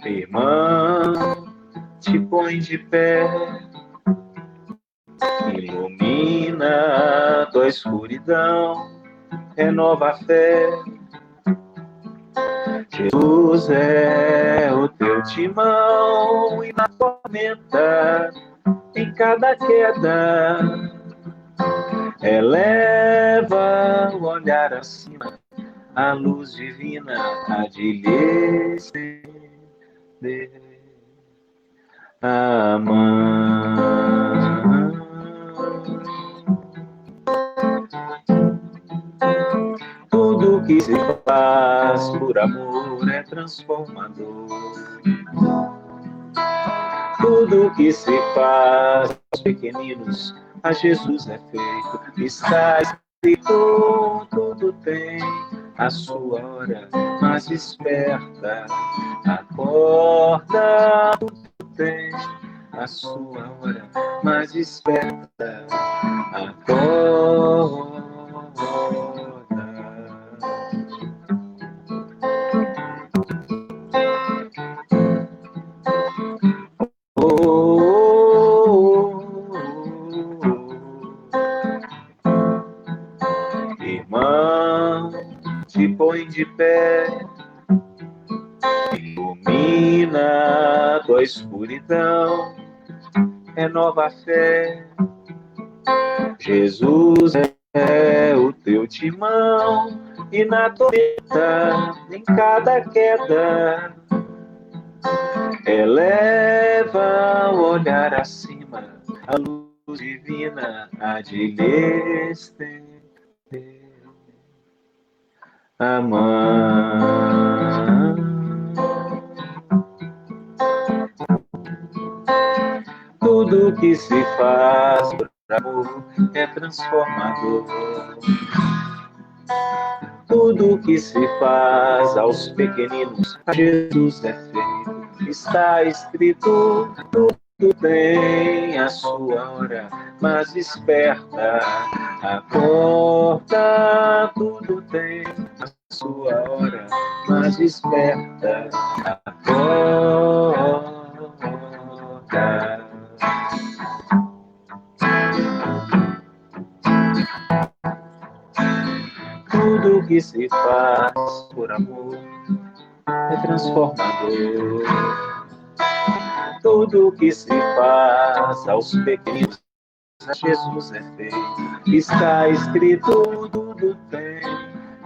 Irmão, te põe de pé, ilumina tua escuridão, renova a fé. Jesus é o teu timão e na tormenta, em cada queda, eleva o olhar acima, a luz divina há de lhe estender a mão. Tudo que se faz por amor é transformador. Tudo que se faz aos pequeninos, a Jesus é feito. Está escrito, tudo tem a sua hora, mas esperta, acorda, tudo tem a sua hora, mas esperta, acorda. Irmão, te põe de pé, ilumina tua escuridão, renova a fé. Jesus é o teu timão e na tormenta, em cada queda, eleva o olhar acima, a luz divina há de lhe estender a mão. Tudo que se faz por amor é transformador. Tudo que se faz aos pequeninos, a Jesus é feito. Está escrito, tudo tem a sua hora, mas esperta, acorda, tudo tem a sua hora, mas esperta, acorda. Tudo que se faz por amor é transformador. Tudo que se faz aos pequenos, a Jesus é feito. Está escrito, tudo tem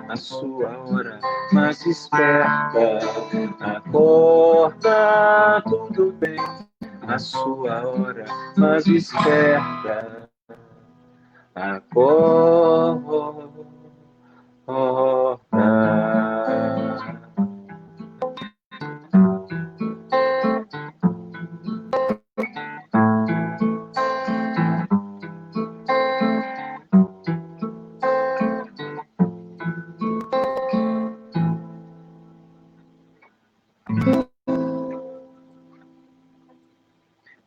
a sua hora, mas esperta, acorda, tudo tem a sua hora, mas esperta, acorda.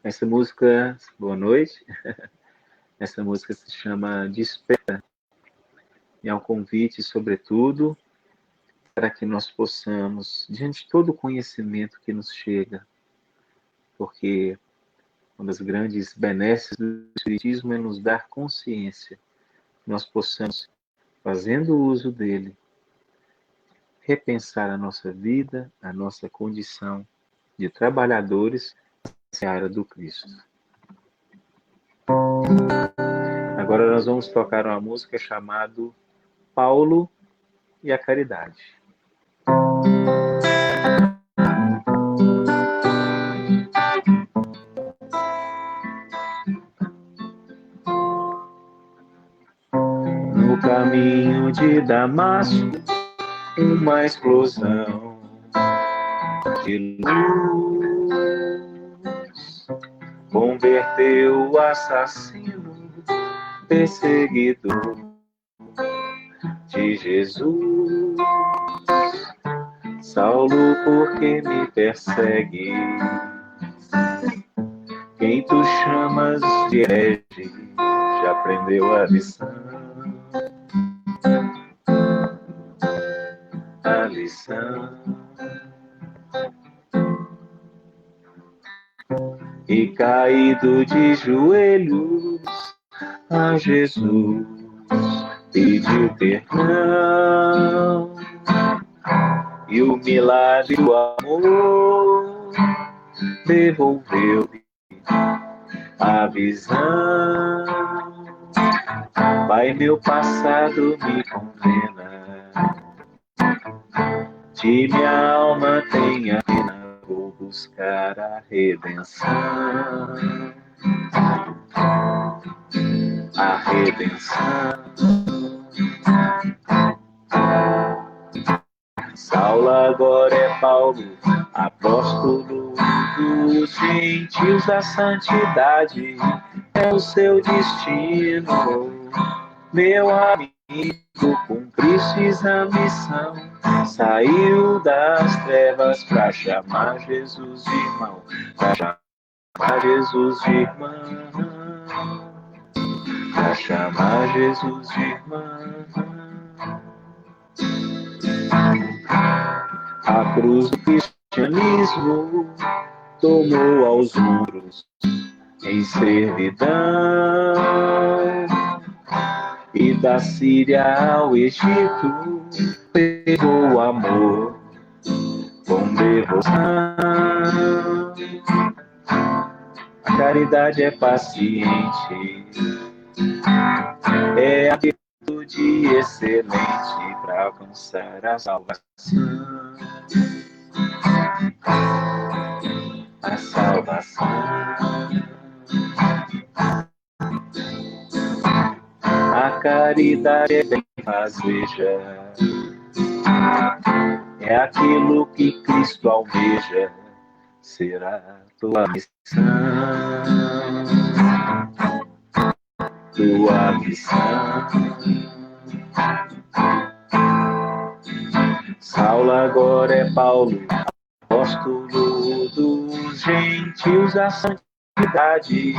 Essa música, boa noite. Essa música se chama Desperta. E é um convite, sobretudo, para que nós possamos, diante de todo o conhecimento que nos chega, porque uma das grandes benesses do Espiritismo é nos dar consciência, que nós possamos, fazendo uso dele, repensar a nossa vida, a nossa condição de trabalhadores na seara do Cristo. Agora nós vamos tocar uma música chamada Paulo e a Caridade. No caminho de Damasco, uma explosão de luz converteu o assassino, perseguidor de Jesus. Saulo, por que me persegue? Quem tu chamas de herege já aprendeu a lição. A lição. e caído de joelhos a Jesus pediu perdão, e o milagre do amor devolveu-lhe a visão. Pai, meu passado me condena, de minha alma tenha pena, vou buscar a redenção. A redenção. Saulo agora é Paulo, apóstolo dos gentios, da santidade é o seu destino. Meu amigo, cumpristes a missão, saiu das trevas para chamar Jesus de irmão, para chamar Jesus de irmão, para chamar Jesus de irmão. A cruz do cristianismo tomou aos ombros em servidão, e da Síria ao Egito pegou o amor com devoção. A caridade é paciente, é atitude excelente para alcançar a salvação. A salvação. A caridade é bem-fazeja, é aquilo que Cristo almeja, será tua missão. Tua missão. Saulo agora é Paulo, apóstolo dos gentios, a santidade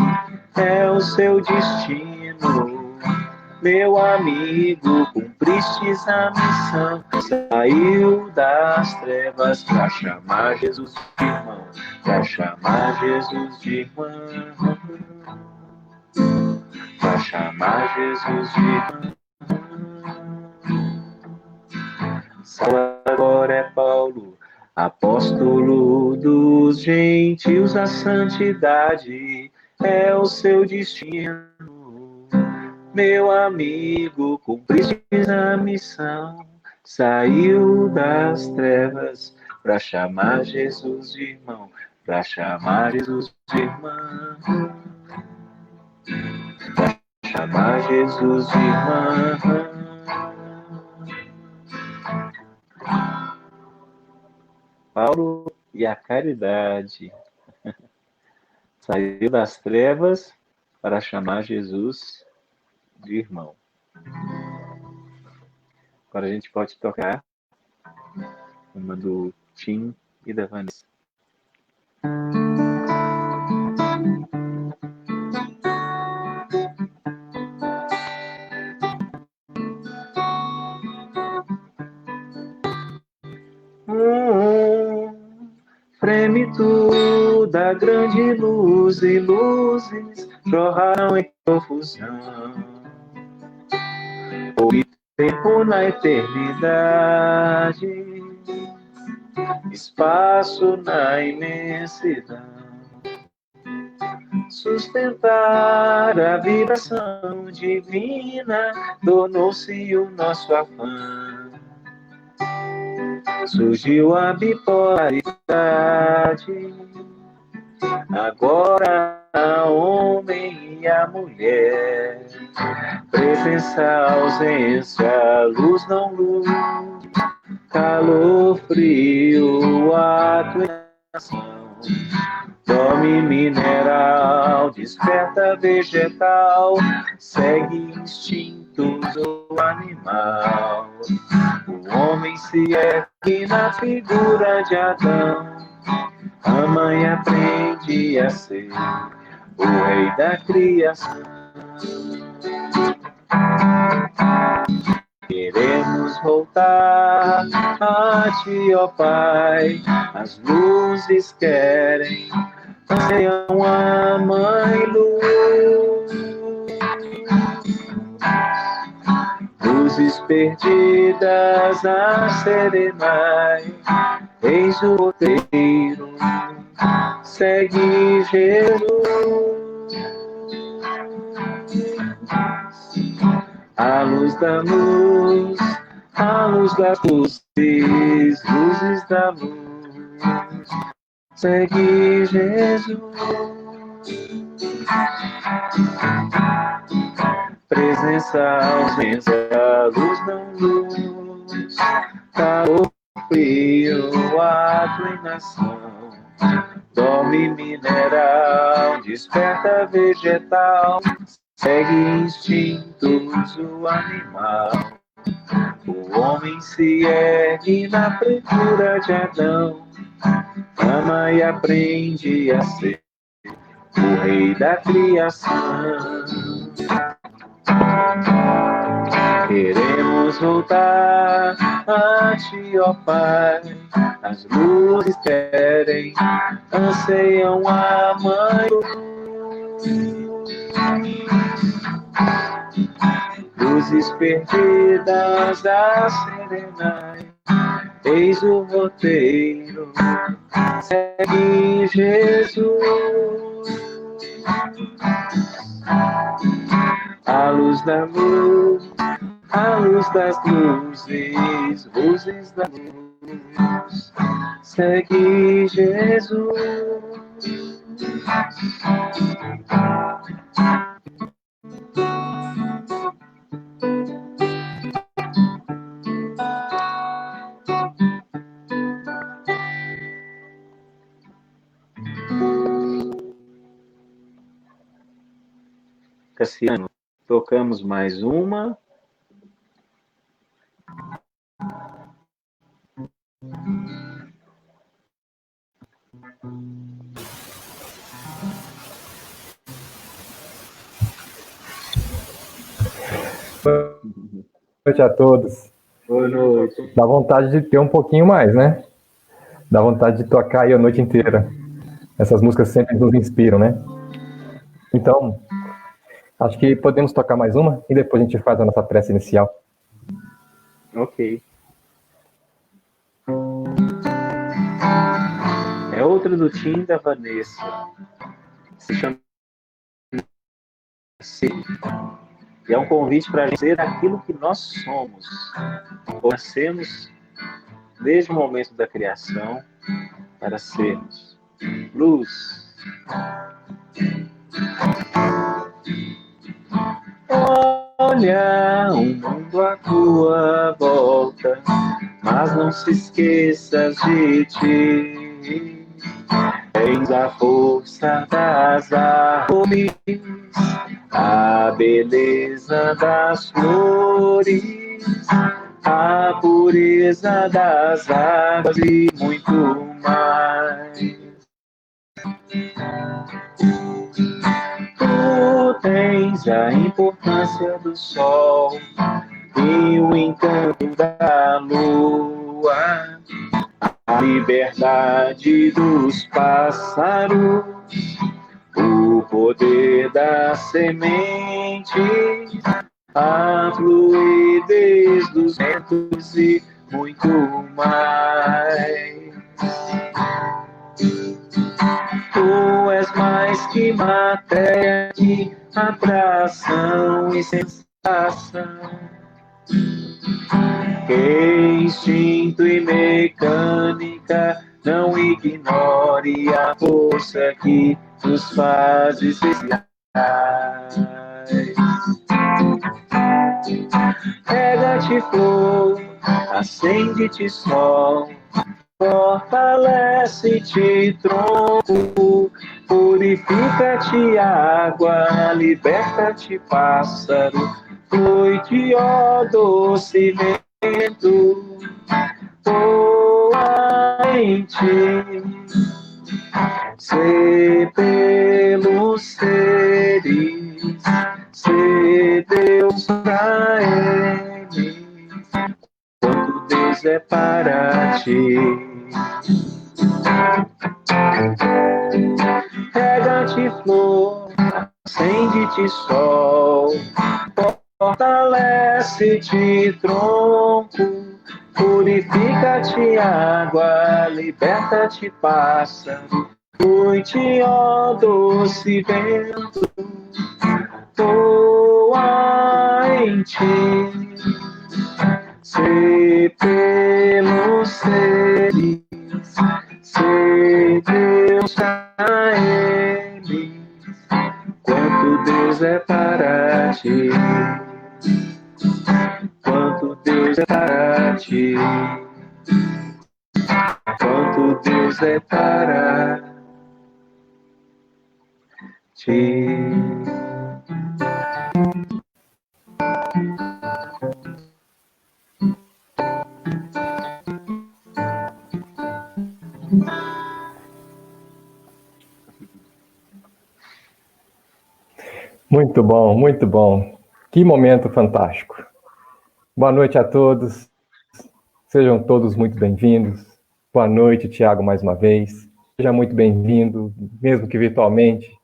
é o seu destino. Meu amigo, cumpristes a missão, saiu das trevas para chamar Jesus de irmão, para chamar Jesus de irmão, para chamar Jesus de irmão. Saulo agora é Paulo, apóstolo dos gentios, a santidade é o seu destino. Meu amigo, cumpristes a missão, saiu das trevas para chamar Jesus de irmão, para chamar Jesus de irmão, para chamar Jesus de irmão. Paulo e a caridade saiu das trevas para chamar Jesus de irmão. Agora a gente pode tocar uma do Tim e da Vanessa. Freme da grande luz e luzes jorraram em confusão. Houve tempo na eternidade, espaço na imensidão. Sustentar a vibração divina tornou-se o nosso afã. Surgiu a bipolaridade, agora a homem e a mulher, presença, ausência, luz, não luz, calor, frio, ato e ação, dorme mineral, desperta vegetal, segue instintos do animal. O homem se ergue na figura de Adão, a mãe aprende a ser o rei da criação. Queremos voltar a ti, ó Pai, as luzes querem anseiam a mãe luz. Luzes perdidas a serenai, eis o roteiro, segue Jesus. A luz da luz, a luz das luzes, luzes da luz, segue Jesus. Presença, ausência, luz não luz, calor, frio, água e nação, dorme mineral, desperta vegetal, segue instintos o animal. O homem se ergue na procura de Adão, ama e aprende a ser o rei da criação. Queremos voltar a ti, ó Pai. As luzes querem, anseiam a mãe. Luzes perdidas a serenai, eis o roteiro, segue Jesus. A luz da luz, a luz das luzes, luzes da luz, segue Jesus. Cassiano, tocamos mais uma. Boa noite a todos. Boa noite. Dá vontade de ter um pouquinho mais, né? Dá vontade de tocar aí a noite inteira. Essas músicas sempre nos inspiram, né? Então, acho que podemos tocar mais uma e depois a gente faz a nossa prece inicial. Ok. É outra do Tim da Vanessa. Se chama e é um convite para ser aquilo que nós somos. Nascemos desde o momento da criação para sermos luz. Olha o mundo à tua volta, mas não se esqueças de ti. Tens a força das árvores, a beleza das flores, a pureza das águas e muito mais. Tu tens a importância do sol e o encanto da lua, a liberdade dos pássaros, o poder da semente, a fluidez dos ventos e muito mais. Tu és mais que matéria, que atração e sensação, que instinto e mecânica, não ignore a força que nos faz especiais. Pega-te flor, acende-te sol, fortalece-te tronco, purifica-te água, liberta-te pássaro, flui-te ó doce vento, voa em ti, sê pelos seres, sê Deus pra eles, quanto Deus é para ti. Planta-te flor, acende-te sol, fortalece-te tronco, purifica-te água, liberta-te pássaro, flui-te, ó doce vento, voa em ti, se pelos seres, se Deus a eles, quanto Deus é para ti, quanto Deus é para ti, quanto Deus é para ti. Muito bom, muito bom. Que momento fantástico. Boa noite a todos. Sejam todos muito bem-vindos. Boa noite, Tiago, mais uma vez. Seja muito bem-vindo, mesmo que virtualmente,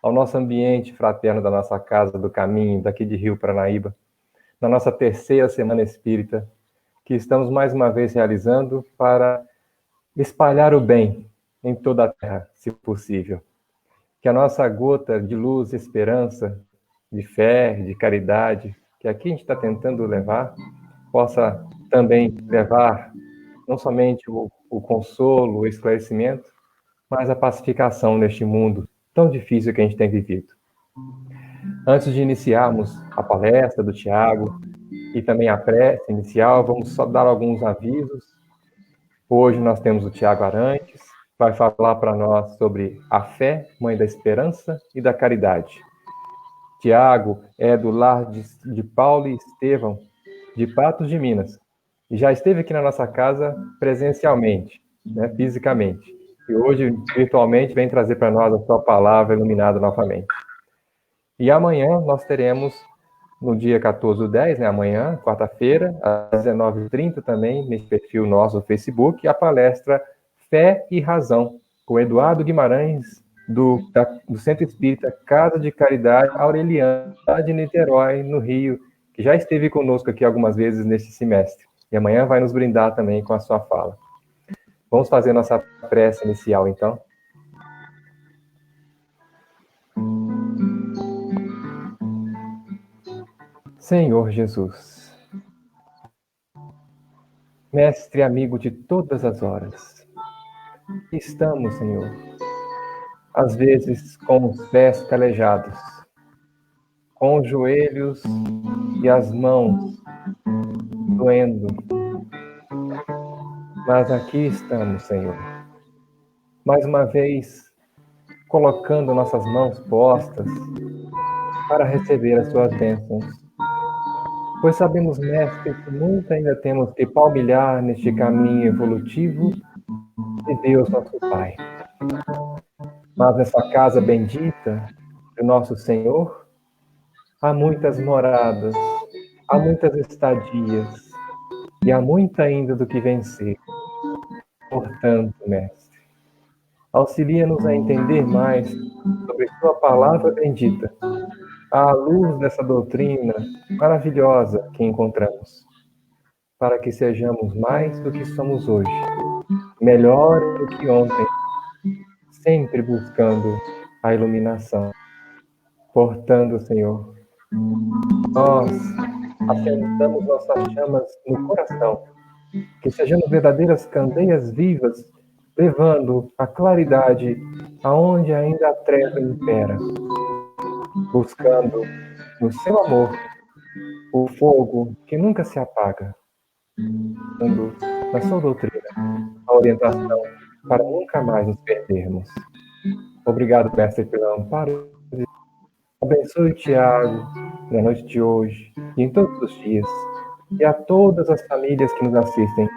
ao nosso ambiente fraterno da nossa Casa do Caminho, daqui de Rio Paranaíba, na nossa terceira Semana Espírita, que estamos mais uma vez realizando para espalhar o bem em toda a Terra, se possível. Que a nossa gota de luz, esperança, de fé, de caridade, que aqui a gente está tentando levar, possa também levar não somente o consolo, o esclarecimento, mas a pacificação neste mundo tão difícil que a gente tem vivido. Antes de iniciarmos a palestra do Tiago e também a prece inicial, vamos só dar alguns avisos. Hoje nós temos o Tiago Arantes, vai falar para nós sobre a fé, mãe da esperança e da caridade. Tiago é do lar de Paulo e Estevão, de Patos de Minas, e já esteve aqui na nossa casa presencialmente, né, fisicamente. E hoje, virtualmente, vem trazer para nós a sua palavra iluminada novamente. E amanhã nós teremos, no dia 14/10, né, amanhã, quarta-feira, às 19h30 também, nesse perfil nosso no Facebook, a palestra Fé e Razão, com Eduardo Guimarães, do Centro Espírita Casa de Caridade Aureliana de Niterói, no Rio, que já esteve conosco aqui algumas vezes neste semestre. E amanhã vai nos brindar também com a sua fala. Vamos fazer nossa prece inicial, então. Senhor Jesus, Mestre amigo de todas as horas, estamos, Senhor, às vezes com os pés calejados, com os joelhos e as mãos doendo, mas aqui estamos, Senhor, mais uma vez colocando nossas mãos postas para receber as suas bênçãos, pois sabemos, Mestre, que muito ainda temos que palmilhar neste caminho evolutivo de Deus, nosso Pai. Mas nessa casa bendita do nosso Senhor, há muitas moradas, há muitas estadias e há muito ainda do que vencer. Portanto, Mestre, auxilia-nos a entender mais sobre sua palavra bendita, à luz dessa doutrina maravilhosa que encontramos, para que sejamos mais do que somos hoje, melhor do que ontem, sempre buscando a iluminação. Portanto, Senhor, nós acendamos nossas chamas no coração, que sejamos verdadeiras candeias vivas, levando a claridade aonde ainda a treva impera, buscando no seu amor o fogo que nunca se apaga, dando na sua doutrina a orientação para nunca mais nos perdermos. Obrigado, Mestre, pelo amparo. Abençoe o Tiago na noite de hoje e em todos os dias, e a todas as famílias que nos assistem,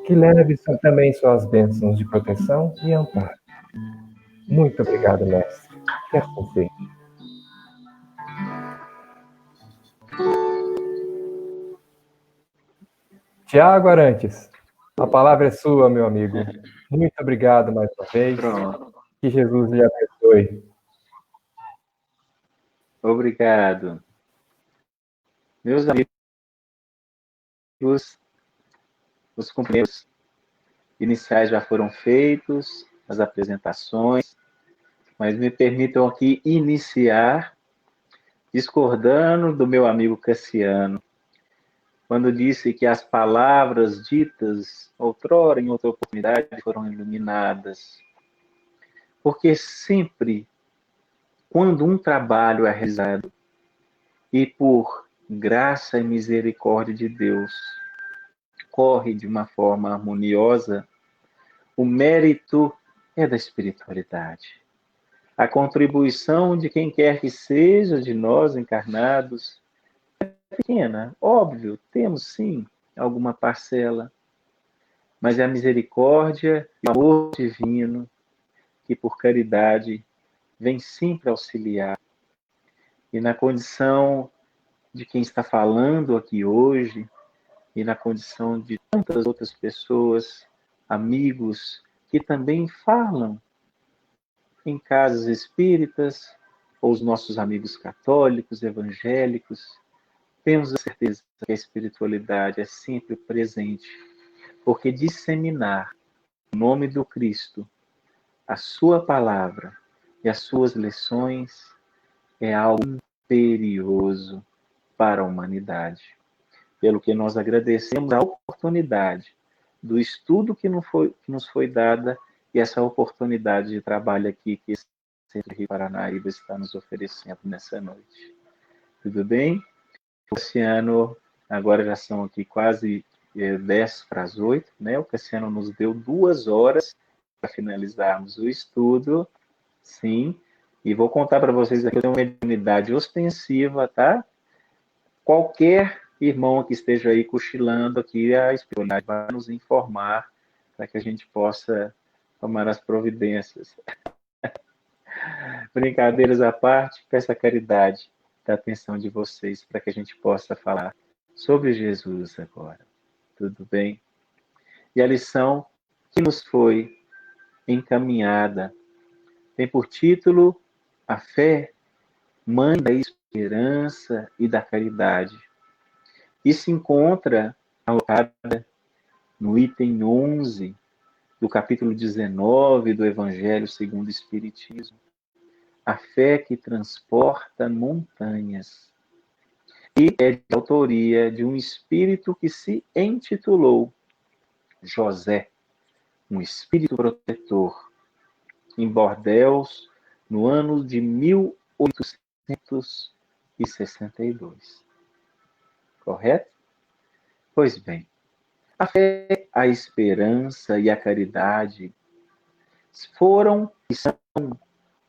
que leve também suas bênçãos de proteção e amparo. Muito obrigado, Mestre. Que assim seja. Tiago Arantes, a palavra é sua, meu amigo. Muito obrigado mais uma vez. Pronto. Que Jesus lhe abençoe. Obrigado. Meus amigos, os cumprimentos iniciais já foram feitos, as apresentações, mas me permitam aqui iniciar discordando do meu amigo Cassiano, quando disse que as palavras ditas outrora, em outra oportunidade, foram iluminadas. Porque sempre, quando um trabalho é realizado, e por graça e misericórdia de Deus, corre de uma forma harmoniosa, o mérito é da espiritualidade. A contribuição de quem quer que seja de nós encarnados é pequena, óbvio, temos sim alguma parcela, mas é a misericórdia e o amor divino que por caridade vem sempre auxiliar. E na condição de quem está falando aqui hoje, e na condição de tantas outras pessoas, amigos, que também falam em casas espíritas, ou os nossos amigos católicos, evangélicos, temos a certeza que a espiritualidade é sempre presente, porque disseminar o nome do Cristo, a sua palavra e as suas lições é algo imperioso para a humanidade. Pelo que nós agradecemos a oportunidade do estudo que nos foi dada e essa oportunidade de trabalho aqui que esse Centro Rio Paranaíba está nos oferecendo nessa noite. Tudo bem? Cassiano, agora já são aqui quase 10 para as 8, né? O Cassiano nos deu 2 horas para finalizarmos o estudo, sim, e vou contar para vocês aqui, eu tenho uma mediunidade ostensiva, tá? Qualquer irmão que esteja aí cochilando aqui, a espiritualidade vai nos informar para que a gente possa tomar as providências. Brincadeiras à parte, peço a caridade da atenção de vocês para que a gente possa falar sobre Jesus agora. Tudo bem? E a lição que nos foi encaminhada tem por título A Fé, Mãe da Esperança e da Caridade. E se encontra alocada no item 11 do capítulo 19 do Evangelho segundo o Espiritismo. A fé que transporta montanhas. E é de autoria de um espírito que se intitulou José, um espírito protetor, em Bordeaux, no ano de 1862. Correto? Pois bem, a fé, a esperança e a caridade foram e são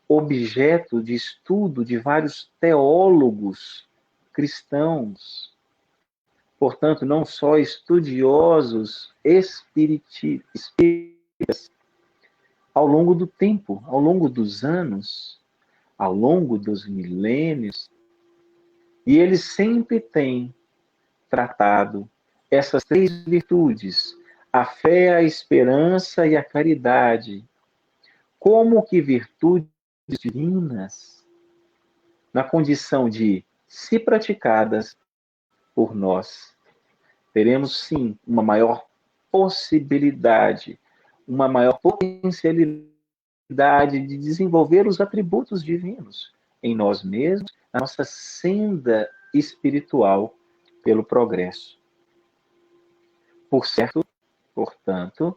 objeto de estudo de vários teólogos cristãos. Portanto, não só estudiosos espíritas, ao longo do tempo, ao longo dos anos, ao longo dos milênios, e eles sempre têm tratado essas 3 virtudes, a fé, a esperança e a caridade, como que virtudes divinas, na condição de, se praticadas por nós, teremos sim uma maior possibilidade, uma maior potencialidade de desenvolver os atributos divinos em nós mesmos, na nossa senda espiritual pelo progresso. Por certo, portanto,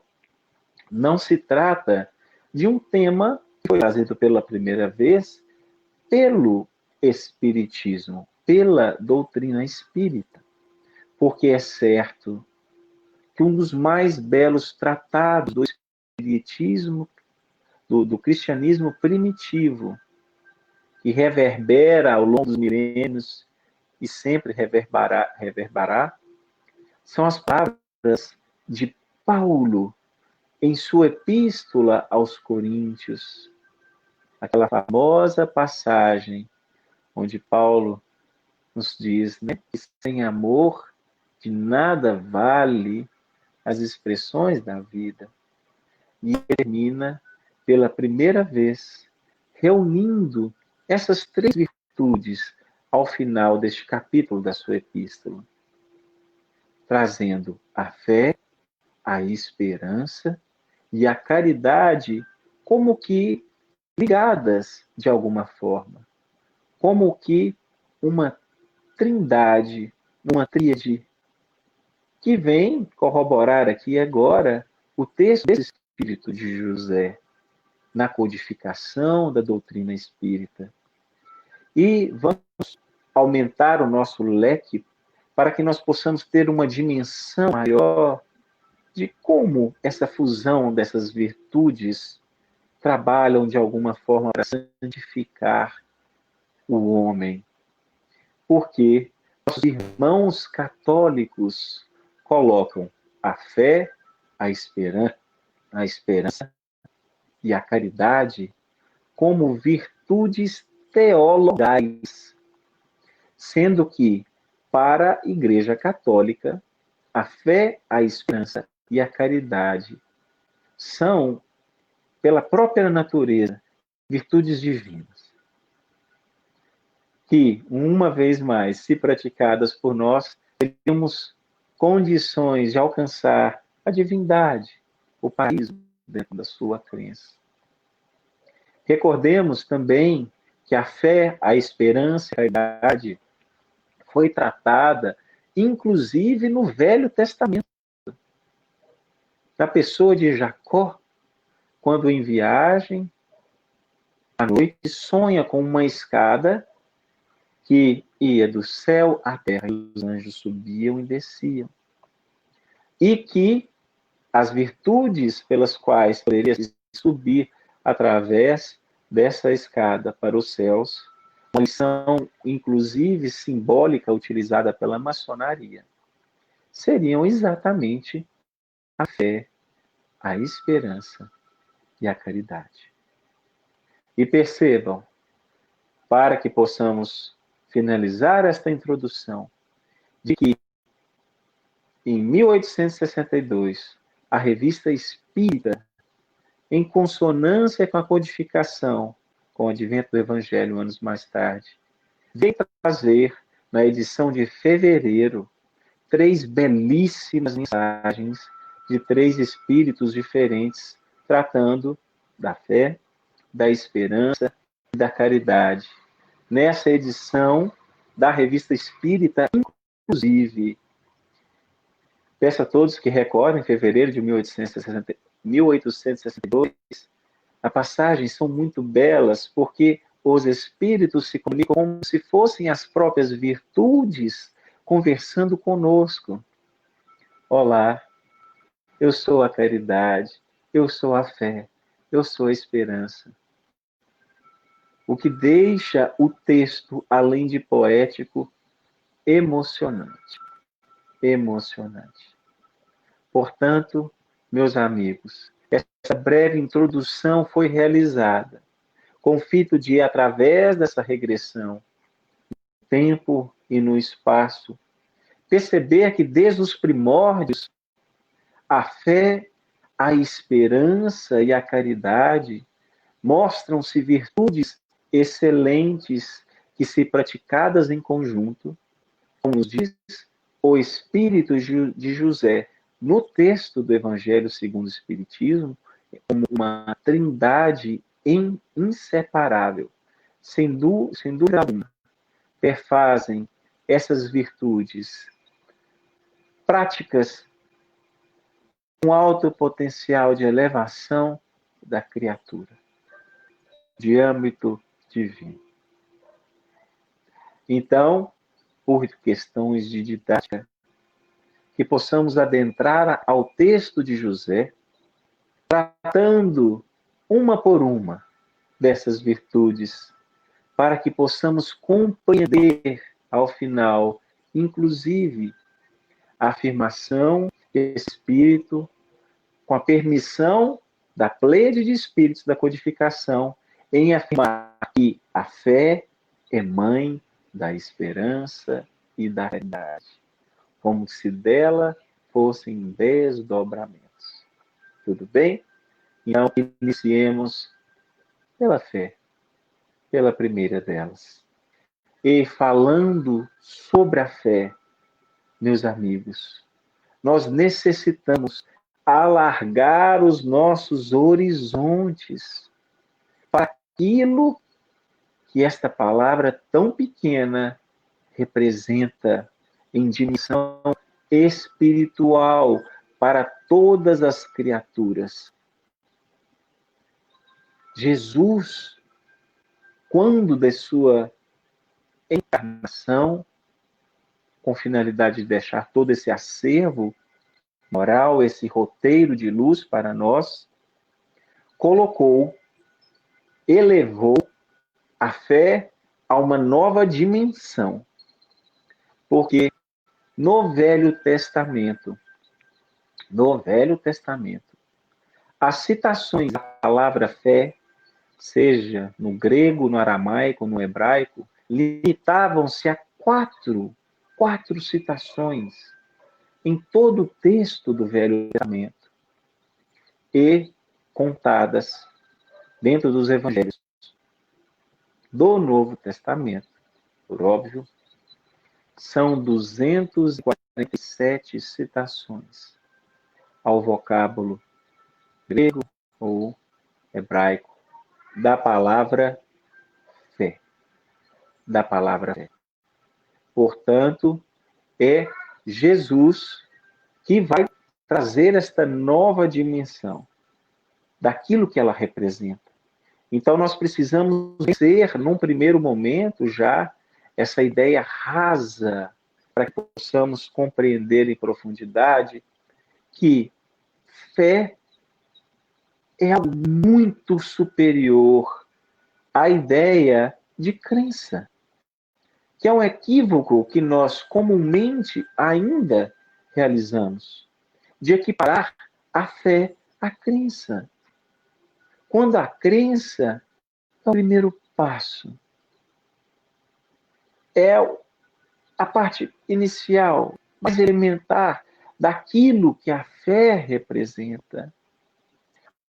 não se trata de um tema que foi trazido pela primeira vez pelo Espiritismo, pela doutrina espírita, porque é certo que um dos mais belos tratados do Espiritismo, do cristianismo primitivo, que reverbera ao longo dos milênios e sempre reverberará, são as palavras de Paulo em sua epístola aos Coríntios, aquela famosa passagem onde Paulo nos diz, né, que sem amor de nada vale as expressões da vida. E termina pela primeira vez reunindo essas 3 virtudes virtudes ao final deste capítulo da sua epístola, trazendo a fé, a esperança e a caridade como que ligadas de alguma forma, como que uma trindade, uma tríade, que vem corroborar aqui agora o texto desse espírito de José na codificação da doutrina espírita. E vamos aumentar o nosso leque para que nós possamos ter uma dimensão maior de como essa fusão dessas virtudes trabalham de alguma forma para santificar o homem. Porque nossos irmãos católicos colocam a fé, a esperança e a caridade como virtudes teologais, sendo que, para a Igreja Católica, a fé, a esperança e a caridade são, pela própria natureza, virtudes divinas, que, uma vez mais, se praticadas por nós, teríamos condições de alcançar a divindade, o paraíso dentro da sua crença. Recordemos também que a fé, a esperança e a caridade foi tratada, inclusive, no Velho Testamento. Na pessoa de Jacó, quando em viagem, à noite, sonha com uma escada que ia do céu à terra, e os anjos subiam e desciam. E que as virtudes pelas quais poderia subir através dessa escada para os céus, uma lição, inclusive, simbólica utilizada pela maçonaria, seriam exatamente a fé, a esperança e a caridade. E percebam, para que possamos finalizar esta introdução, de que em 1862, a Revista Espírita, em consonância com a codificação, com o advento do Evangelho anos mais tarde, veio trazer, na edição de fevereiro, 3 belíssimas mensagens de 3 espíritos diferentes, tratando da fé, da esperança e da caridade. Nessa edição da Revista Espírita, inclusive, peço a todos que recordem, em fevereiro de 1862, as passagens são muito belas, porque os espíritos se comunicam como se fossem as próprias virtudes conversando conosco. Olá, eu sou a caridade, eu sou a fé, eu sou a esperança. O que deixa o texto, além de poético, emocionante. Emocionante. Portanto, meus amigos, essa breve introdução foi realizada com o fito de, através dessa regressão, no tempo e no espaço, perceber que desde os primórdios, a fé, a esperança e a caridade mostram-se virtudes excelentes que, se praticadas em conjunto, como diz o Espírito de José no texto do Evangelho segundo o Espiritismo, como uma trindade inseparável, sem dúvida alguma, perfazem essas virtudes práticas com alto potencial de elevação da criatura, de âmbito divino. Então, por questões de didática, que possamos adentrar ao texto de José, tratando uma por uma dessas virtudes, para que possamos compreender ao final, inclusive, a afirmação desse Espírito, com a permissão da pleiade de Espíritos da codificação, em afirmar que a fé é mãe da esperança e da caridade, como se dela fossem desdobramentos. Tudo bem? Então, iniciemos pela fé, pela primeira delas. E falando sobre a fé, meus amigos, nós necessitamos alargar os nossos horizontes para aquilo que esta palavra tão pequena representa em dimensão espiritual para todas as criaturas. Jesus, quando de sua encarnação, com finalidade de deixar todo esse acervo moral, esse roteiro de luz para nós, elevou a fé a uma nova dimensão. Porque no Velho Testamento, as citações da palavra fé, seja no grego, no aramaico, no hebraico, limitavam-se a quatro citações em todo o texto do Velho Testamento e contadas dentro dos evangelhos do Novo Testamento. Por óbvio, são 247 citações ao vocábulo grego ou hebraico da palavra fé. Portanto, é Jesus que vai trazer esta nova dimensão daquilo que ela representa. Então, nós precisamos vencer, num primeiro momento, já essa ideia rasa, para que possamos compreender em profundidade que fé é algo muito superior à ideia de crença, que é um equívoco que nós comumente ainda realizamos, de equiparar a fé à crença. Quando a crença é o primeiro passo, é a parte inicial, mais elementar daquilo que a fé representa.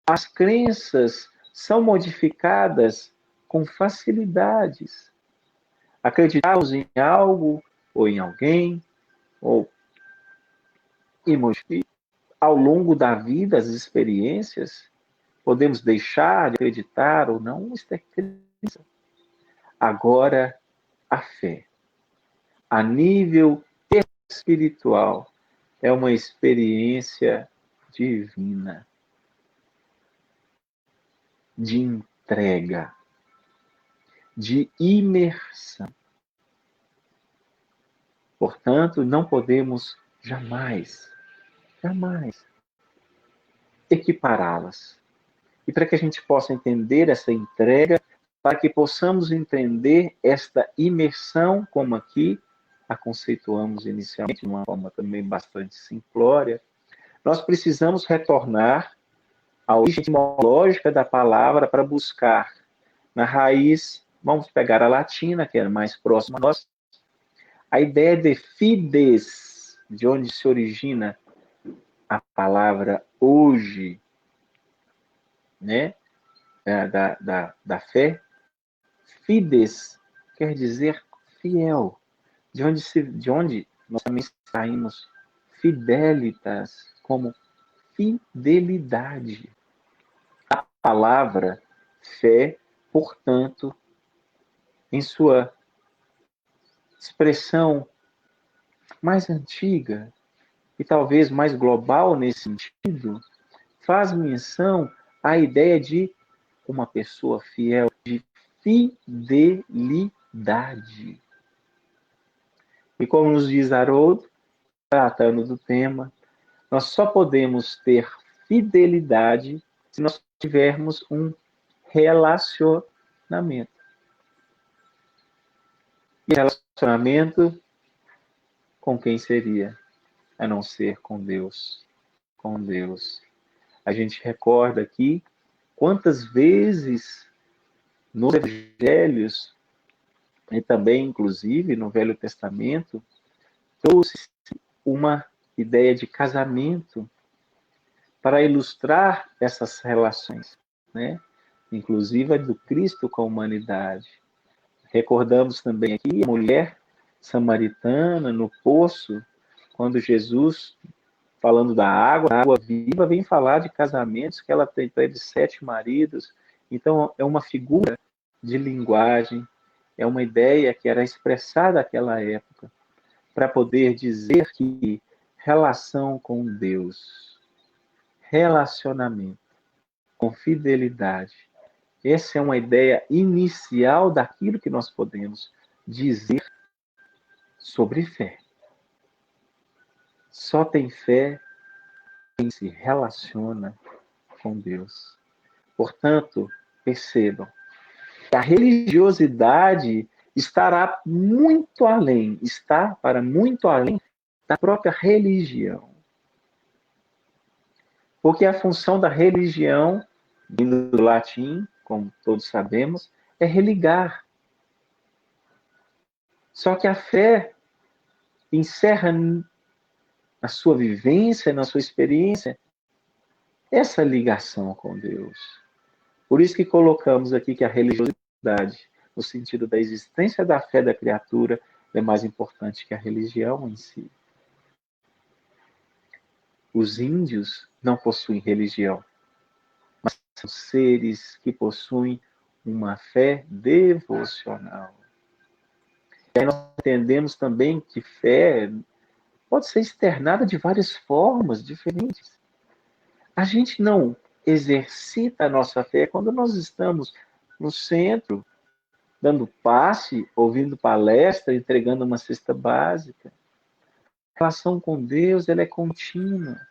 As crenças são modificadas com facilidades. Acreditamos em algo, ou em alguém, ou ao longo da vida, as experiências, podemos deixar de acreditar ou não, isso é crença. Agora, a fé, a nível espiritual, é uma experiência divina, de entrega, de imersão. Portanto, não podemos jamais equipará-las. E para que a gente possa entender essa entrega, para que possamos entender esta imersão, como aqui a conceituamos inicialmente, de uma forma também bastante simplória, nós precisamos retornar à origem etimológica da palavra para buscar na raiz, vamos pegar a latina, que é mais próxima a nós, a ideia de fides, de onde se origina a palavra hoje, né? Da fé. Fides quer dizer fiel, de onde nós também saímos fidelitas, como fidelidade. A palavra fé, portanto, em sua expressão mais antiga e talvez mais global nesse sentido, faz menção à ideia de uma pessoa fiel, de fidelidade. E como nos diz Haroldo, tratando do tema, nós só podemos ter fidelidade se nós tivermos um relacionamento. E relacionamento com quem seria? A não ser com Deus. Com Deus. A gente recorda aqui quantas vezes nos evangelhos, e também, inclusive, no Velho Testamento, trouxe uma ideia de casamento para ilustrar essas relações, né? Inclusive a do Cristo com a humanidade. Recordamos também aqui a mulher samaritana no poço, quando Jesus, falando da água viva, vem falar de casamentos que ela teve 7 maridos. Então, é uma figura de linguagem, é uma ideia que era expressada naquela época, para poder dizer que relação com Deus, relacionamento, com fidelidade, essa é uma ideia inicial daquilo que nós podemos dizer sobre fé. Só tem fé quem se relaciona com Deus. Portanto, percebam que a religiosidade está para muito além da própria religião. Porque a função da religião, vindo do latim, como todos sabemos, é religar. Só que a fé encerra na sua vivência, na sua experiência, essa ligação com Deus. Por isso que colocamos aqui que a religiosidade, no sentido da existência da fé da criatura, é mais importante que a religião em si. Os índios não possuem religião, mas são seres que possuem uma fé devocional. E aí nós entendemos também que fé pode ser externada de várias formas diferentes. A gente não exercita a nossa fé quando nós estamos no centro, dando passe, ouvindo palestra, entregando uma cesta básica. A relação com Deus, ela é contínua.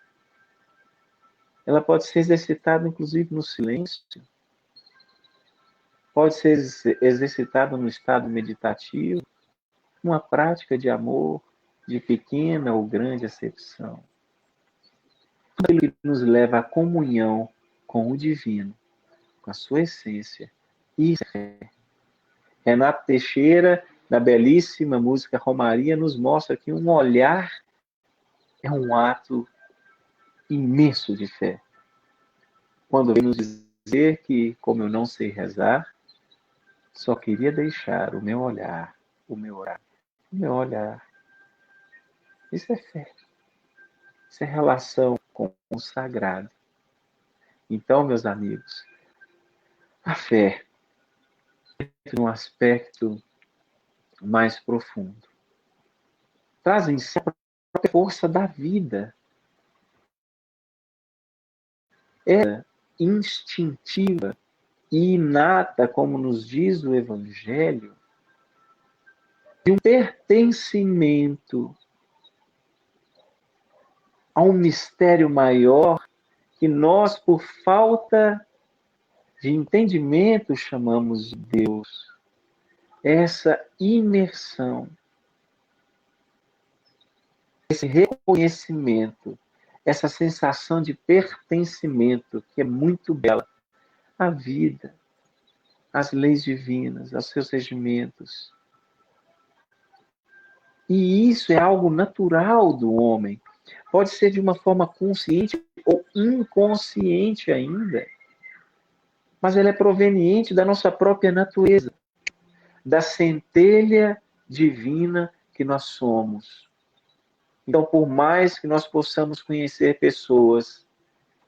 Ela pode ser exercitada, inclusive, no silêncio. Pode ser exercitada no estado meditativo, uma prática de amor, de pequena ou grande acepção. Tudo aquilo que nos leva à comunhão com o divino, com a sua essência. Isso é fé. Renato Teixeira, na belíssima música Romaria, nos mostra que um olhar é um ato imenso de fé. Quando vem nos dizer que, como eu não sei rezar, só queria deixar o meu olhar, o meu orar, o meu olhar. Isso é fé. Isso é relação com o sagrado. Então, meus amigos, a fé entra num aspecto mais profundo. Traz em si a própria força da vida. É instintiva e inata, como nos diz o Evangelho, de um pertencimento a um mistério maior que nós, por falta de entendimento, chamamos de Deus. Essa imersão, esse reconhecimento, essa sensação de pertencimento, que é muito bela, à vida, às leis divinas, aos seus regimentos. E isso é algo natural do homem. Pode ser de uma forma consciente ou inconsciente ainda, mas ela é proveniente da nossa própria natureza, da centelha divina que nós somos. Então, por mais que nós possamos conhecer pessoas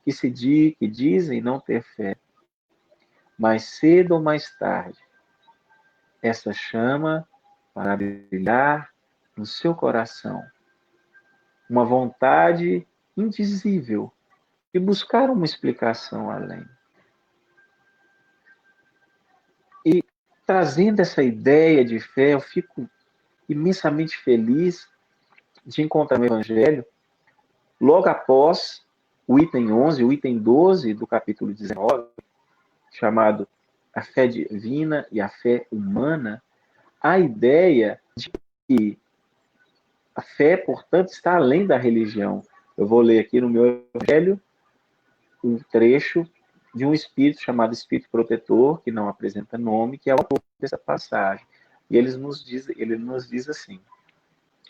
que dizem não ter fé, mais cedo ou mais tarde, essa chama para brilhar no seu coração, uma vontade indizível de buscar uma explicação além. E trazendo essa ideia de fé, eu fico imensamente feliz de encontrar no Evangelho, logo após o item 11, o item 12 do capítulo 19, chamado a fé divina e a fé humana, a ideia de que a fé, portanto, está além da religião. Eu vou ler aqui no meu Evangelho um trecho de um espírito chamado Espírito Protetor, que não apresenta nome, que é o autor dessa passagem. E ele nos diz assim: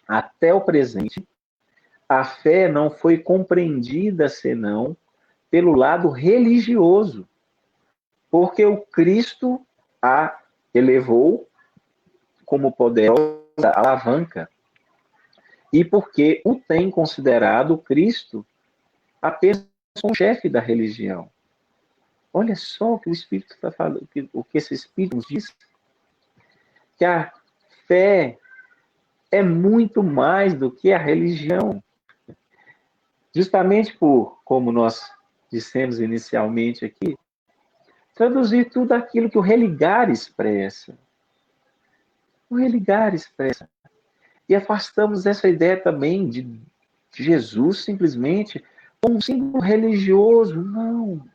até o presente, a fé não foi compreendida senão pelo lado religioso, porque o Cristo a elevou como poderosa alavanca e porque o tem considerado Cristo apenas como chefe da religião. Olha só o que o Espírito está falando, o que esse Espírito nos diz, que a fé é muito mais do que a religião. Justamente por, como nós dissemos inicialmente aqui, traduzir tudo aquilo que o religar expressa. O religar expressa. E afastamos essa ideia também de Jesus simplesmente como um símbolo religioso. Não.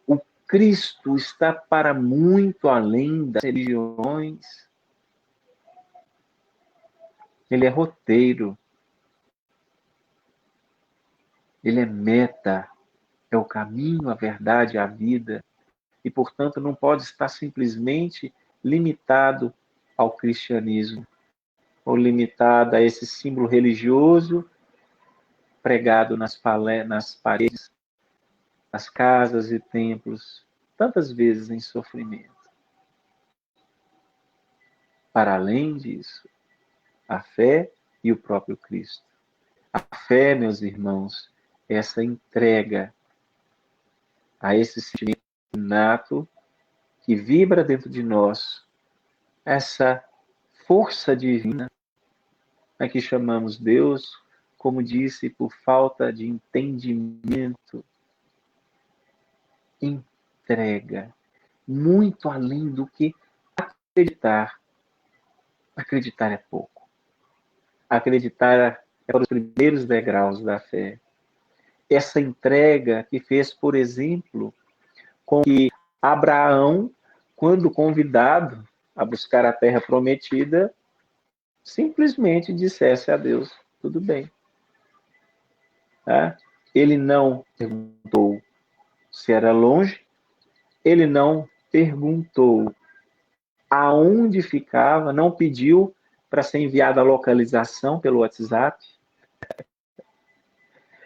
O Cristo está para muito além das religiões. Ele é roteiro. Ele é meta. É o caminho, a verdade, a vida. E, portanto, não pode estar simplesmente limitado ao cristianismo, ou limitado a esse símbolo religioso pregado nas paredes, nas casas e templos, tantas vezes em sofrimento. Para além disso, a fé e o próprio Cristo. A fé, meus irmãos, é essa entrega a esse sentimento inato que vibra dentro de nós, essa força divina a que chamamos Deus, como disse, por falta de entendimento, entrega, muito além do que acreditar. Acreditar é pouco. Acreditar é para os primeiros degraus da fé. Essa entrega que fez, por exemplo, com que Abraão, quando convidado a buscar a terra prometida, simplesmente dissesse a Deus, tudo bem. Tá? Ele não perguntou se era longe, ele não perguntou aonde ficava, não pediu para ser enviada a localização pelo WhatsApp.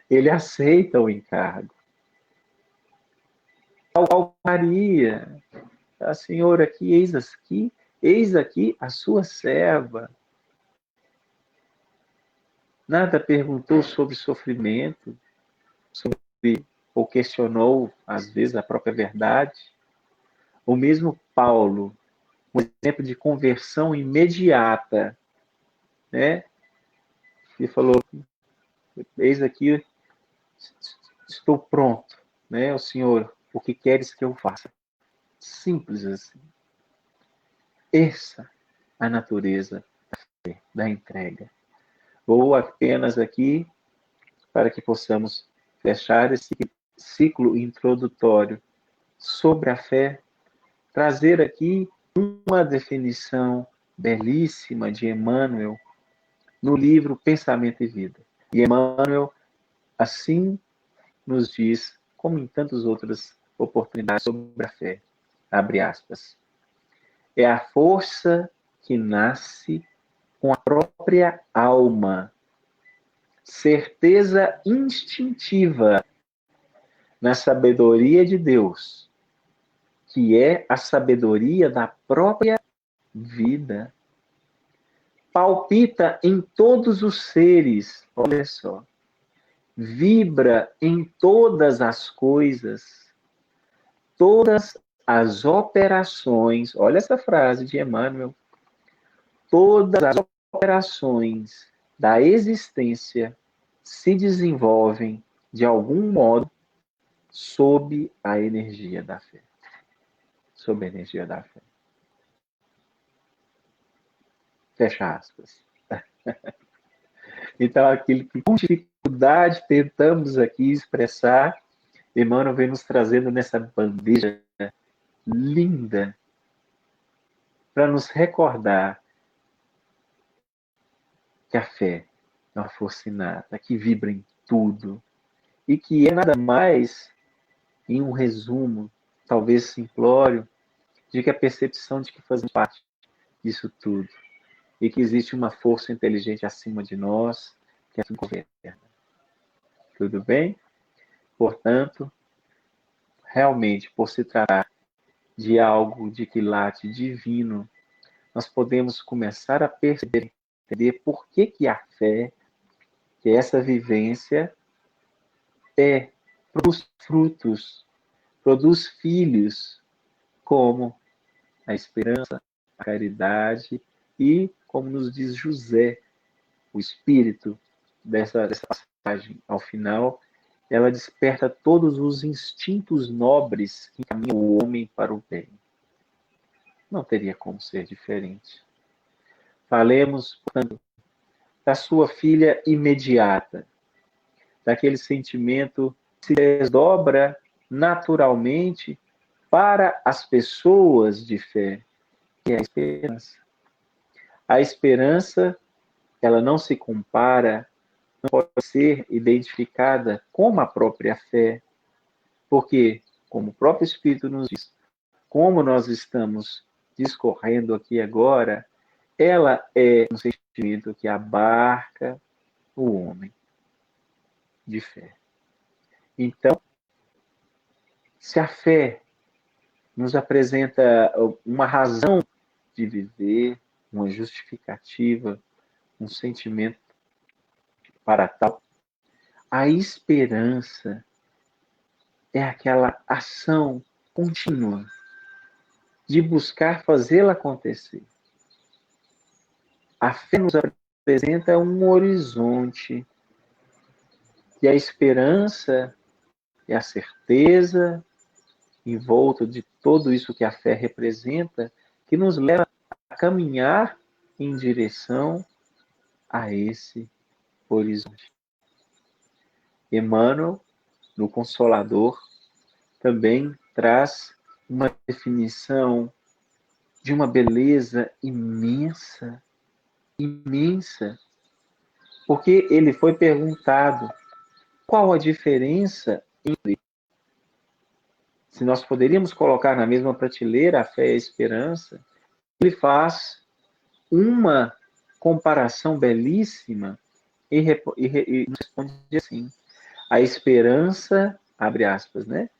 Ele aceita o encargo. Ao Maria, a Senhora aqui, eis aqui a sua serva. Nada perguntou sobre sofrimento, ou questionou, às vezes, a própria verdade. O mesmo Paulo, um exemplo de conversão imediata, né? Ele falou, eis aqui, estou pronto, né? O Senhor, o que queres que eu faça? Simples assim. Essa a natureza da entrega. Vou apenas aqui, para que possamos fechar esse ciclo introdutório sobre a fé, trazer aqui uma definição belíssima de Emmanuel no livro Pensamento e Vida. E Emmanuel assim nos diz, como em tantas outras oportunidades, sobre a fé. Abre aspas. É a força que nasce com a própria alma, certeza instintiva na sabedoria de Deus, que é a sabedoria da própria vida. Palpita em todos os seres, olha só, vibra em todas as coisas, todas as operações, olha essa frase de Emmanuel, todas as operações da existência se desenvolvem de algum modo sob a energia da fé. Sob a energia da fé. Fecha aspas. Então, aquilo que com dificuldade tentamos aqui expressar, Emmanuel vem nos trazendo nessa bandeja linda para nos recordar que a fé é uma força inata, que vibra em tudo e que é nada mais, em um resumo, talvez simplório, de que a percepção de que fazemos parte disso tudo e que existe uma força inteligente acima de nós que é quem governa. Tudo bem? Portanto, realmente, por se tratar de algo de quilate divino, nós podemos começar a perceber, entender por que a fé, que essa vivência produz frutos, produz filhos, como a esperança, a caridade e, como nos diz José, o espírito dessa passagem ao final, ela desperta todos os instintos nobres que encaminham o homem para o bem. Não teria como ser diferente. Falemos, portanto, da sua filha imediata, daquele sentimento que se desdobra naturalmente para as pessoas de fé, que é a esperança. A esperança, ela não se compara, não pode ser identificada como a própria fé, porque, como o próprio Espírito nos diz, como nós estamos discorrendo aqui agora, ela é um sentimento que abarca o homem de fé. Então, se a fé nos apresenta uma razão de viver, uma justificativa, um sentimento para tal, a esperança é aquela ação contínua de buscar fazê-la acontecer. A fé nos apresenta um horizonte e a esperança é a certeza envolta de tudo isso que a fé representa, que nos leva a caminhar em direção a esse horizonte. Emmanuel, no Consolador, também traz uma definição de uma beleza imensa, imensa, porque ele foi perguntado qual a diferença entre, se nós poderíamos colocar na mesma prateleira a fé e a esperança. Ele faz uma comparação belíssima e responde assim: a esperança, abre aspas, né,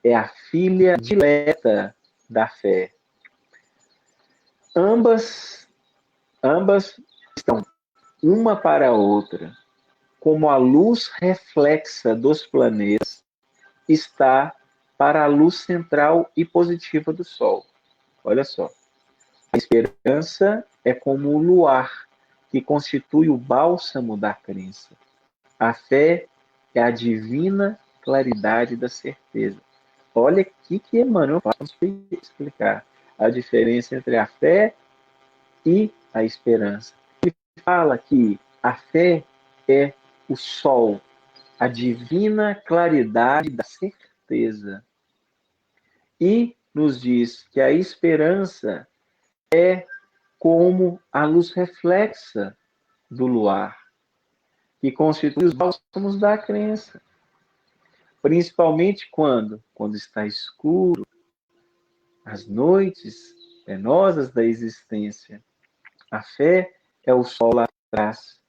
é a filha dileta da fé. Ambas estão uma para a outra, como a luz reflexa dos planetas está para a luz central e positiva do Sol. Olha só. A esperança é como o luar, que constitui o bálsamo da crença. A fé é a divina claridade da certeza. Olha aqui que Emmanuel vai explicar a diferença entre a fé e a esperança. Ele fala que a fé é o sol, a divina claridade da certeza. E nos diz que a esperança é como a luz reflexa do luar, que constitui os bálsamos da crença. Principalmente quando está escuro, as noites penosas da existência. A fé é o sol lá atrás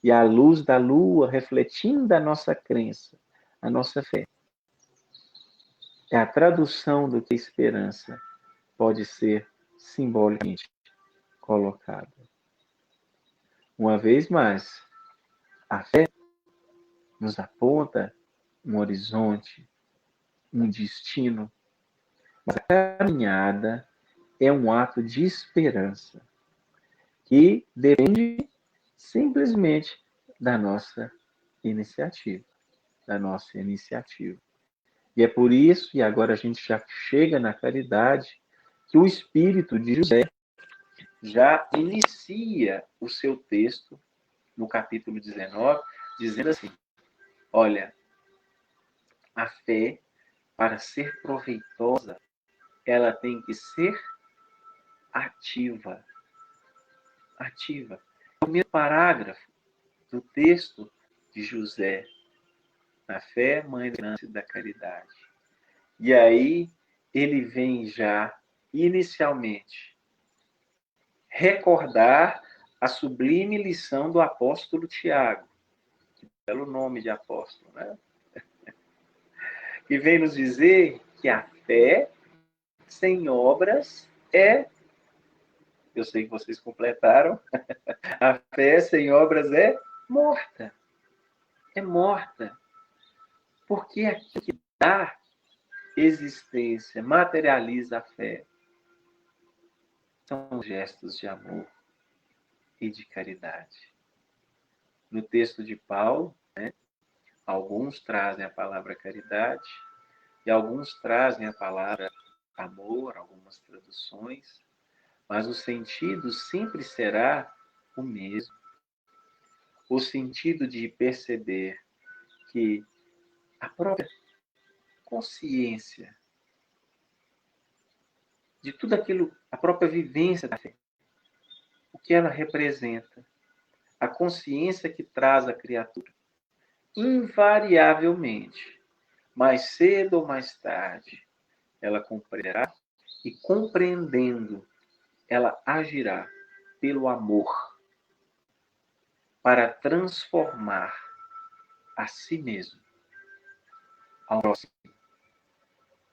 e a luz da lua refletindo a nossa crença, a nossa fé. É a tradução do que a esperança pode ser simbolicamente colocada. Uma vez mais, a fé nos aponta um horizonte, um destino, mas a caminhada é um ato de esperança que depende simplesmente da nossa iniciativa, E é por isso, e agora a gente já chega na caridade, que o espírito de José já inicia o seu texto no capítulo 19, dizendo assim: olha, a fé, para ser proveitosa, ela tem que ser ativa. Ativa. O primeiro parágrafo do texto de José, a fé, mãe da caridade. E aí ele vem já, inicialmente, recordar a sublime lição do apóstolo Tiago, pelo nome de apóstolo, né? Que vem nos dizer que a fé sem obras é eu sei que vocês completaram. A fé sem obras é morta. É morta. Porque aquilo que dá existência, materializa a fé, são gestos de amor e de caridade. No texto de Paulo, alguns trazem a palavra caridade e alguns trazem a palavra amor, algumas traduções, mas o sentido sempre será o mesmo. O sentido de perceber que a própria consciência de tudo aquilo, a própria vivência da fé, o que ela representa, a consciência que traz a criatura, invariavelmente, mais cedo ou mais tarde, ela compreenderá e, compreendendo, ela agirá pelo amor para transformar a si mesmo, ao próximo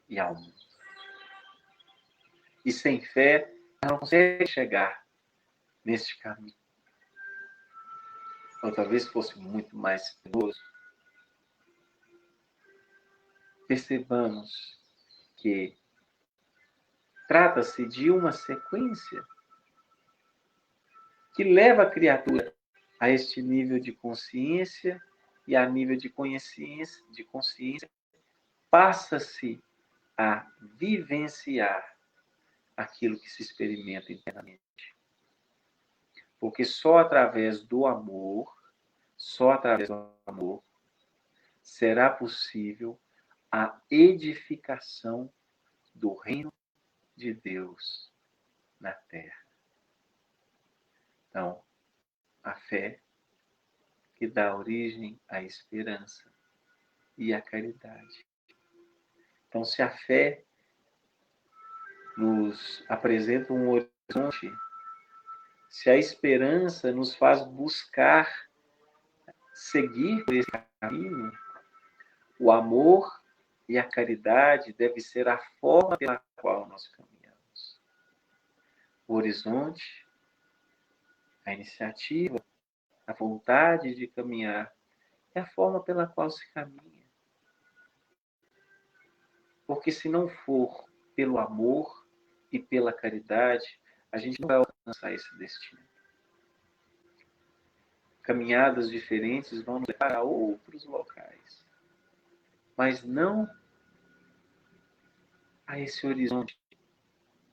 e ao mundo. E sem fé, ela não consegue chegar neste caminho. Ou talvez fosse muito mais perigoso. Percebamos que trata-se de uma sequência que leva a criatura a este nível de consciência e a nível de consciência passa-se a vivenciar aquilo que se experimenta internamente. Porque só através do amor, será possível a edificação do reino de Deus na terra. Então, a fé que dá origem à esperança e à caridade. Então, se a fé nos apresenta um horizonte, se a esperança nos faz buscar seguir por esse caminho, o amor e a caridade deve ser a forma pela qual nós caminhamos. O horizonte, a iniciativa, a vontade de caminhar é a forma pela qual se caminha. Porque se não for pelo amor e pela caridade, a gente não vai alcançar esse destino. Caminhadas diferentes vão nos levar a outros locais, mas não a esse horizonte